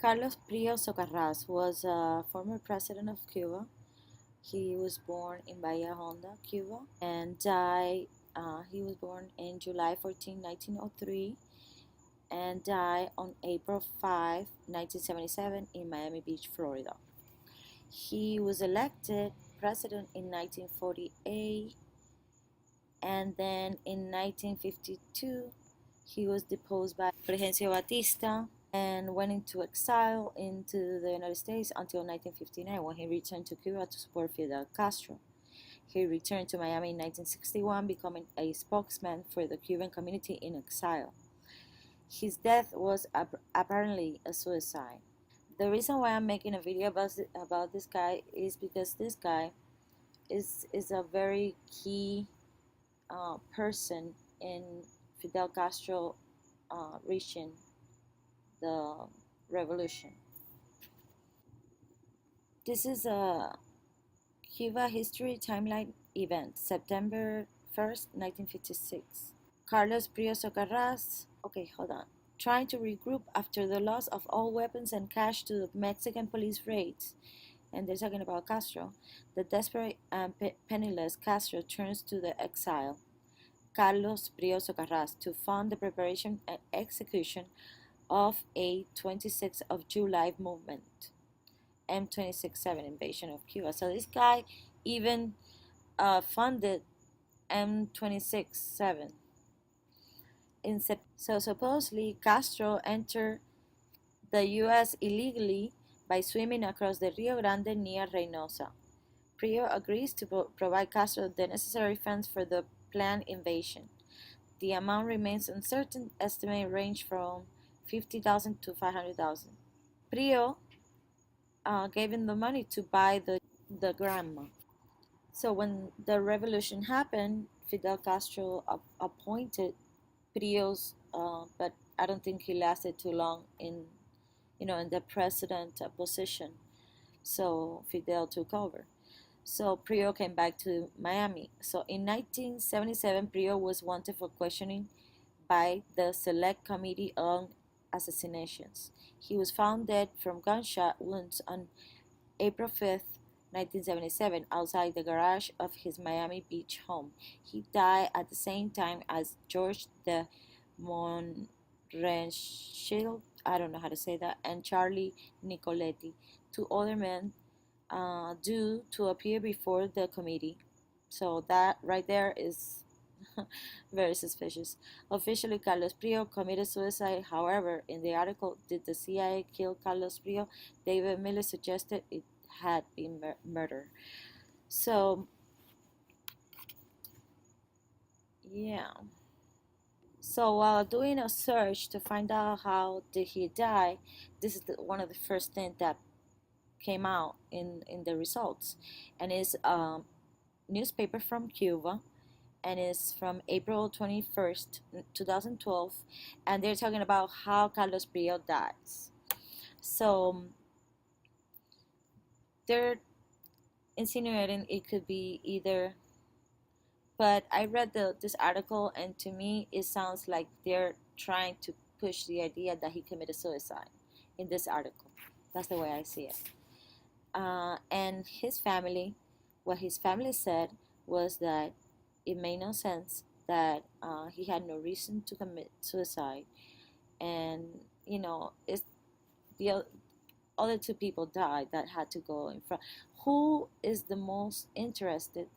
Carlos Prio Socarrás was a former president of Cuba. He was born in Bahia Honda, Cuba, and died. He was born in July 14, 1903, and died on April 5, 1977, in Miami Beach, Florida. He was elected president in 1948, and then in 1952 he was deposed by Fulgencio Batista and went into exile into the United States until 1959, when he returned to Cuba to support Fidel Castro. He returned to Miami in 1961, becoming a spokesman for the Cuban community in exile. His death was apparently a suicide. The reason why I'm making a video about this guy is because this guy is a very key person in Fidel Castro reaching the revolution. This is a Cuba History Timeline event, September 1st, 1956. Carlos Prio Socarrás, okay, hold on. Trying to regroup after the loss of all weapons and cash to the Mexican police raids. And they're talking about Castro. The desperate and penniless Castro turns to the exile, Carlos Prio Socarrás, to fund the preparation and execution of a 26th of July movement, M26-7 invasion of Cuba. So this guy even funded M26-7. So supposedly Castro entered the U.S. illegally by swimming across the Rio Grande near Reynosa. Prio agrees to provide Castro the necessary funds for the planned invasion. The amount remains uncertain. Estimates range from 50,000 to 500,000. Prio gave him the money to buy the grandma. So when the revolution happened, Fidel Castro appointed Prio's, but I don't think he lasted too long in the president position. So Fidel took over. So Prio came back to Miami. So in 1977, Prio was wanted for questioning by the Select Committee on Assassinations. He was found dead from gunshot wounds on April 5th, 1977, outside the garage of his Miami Beach home. He died at the same time as George de Monrenchild, I don't know how to say that, and Charlie Nicoletti, two other men, due to appear before the committee. So that right there is very suspicious. Officially, Carlos Prio committed suicide. However, in the article, "Did the CIA kill Carlos Prio?" David Miller suggested it had been murder. So, yeah. So while doing a search to find out how did he die, this is one of the first things that came out in the results, and it's a newspaper from Cuba, and it's from April 21st, 2012, and they're talking about how Carlos Prio dies. So they're insinuating it could be either, but I read this article, and to me it sounds like they're trying to push the idea that he committed suicide in this article. That's the way I see it. And his family, what his family said was that it made no sense, that he had no reason to commit suicide, and it's the other two people died that had to go in front. Who is the most interested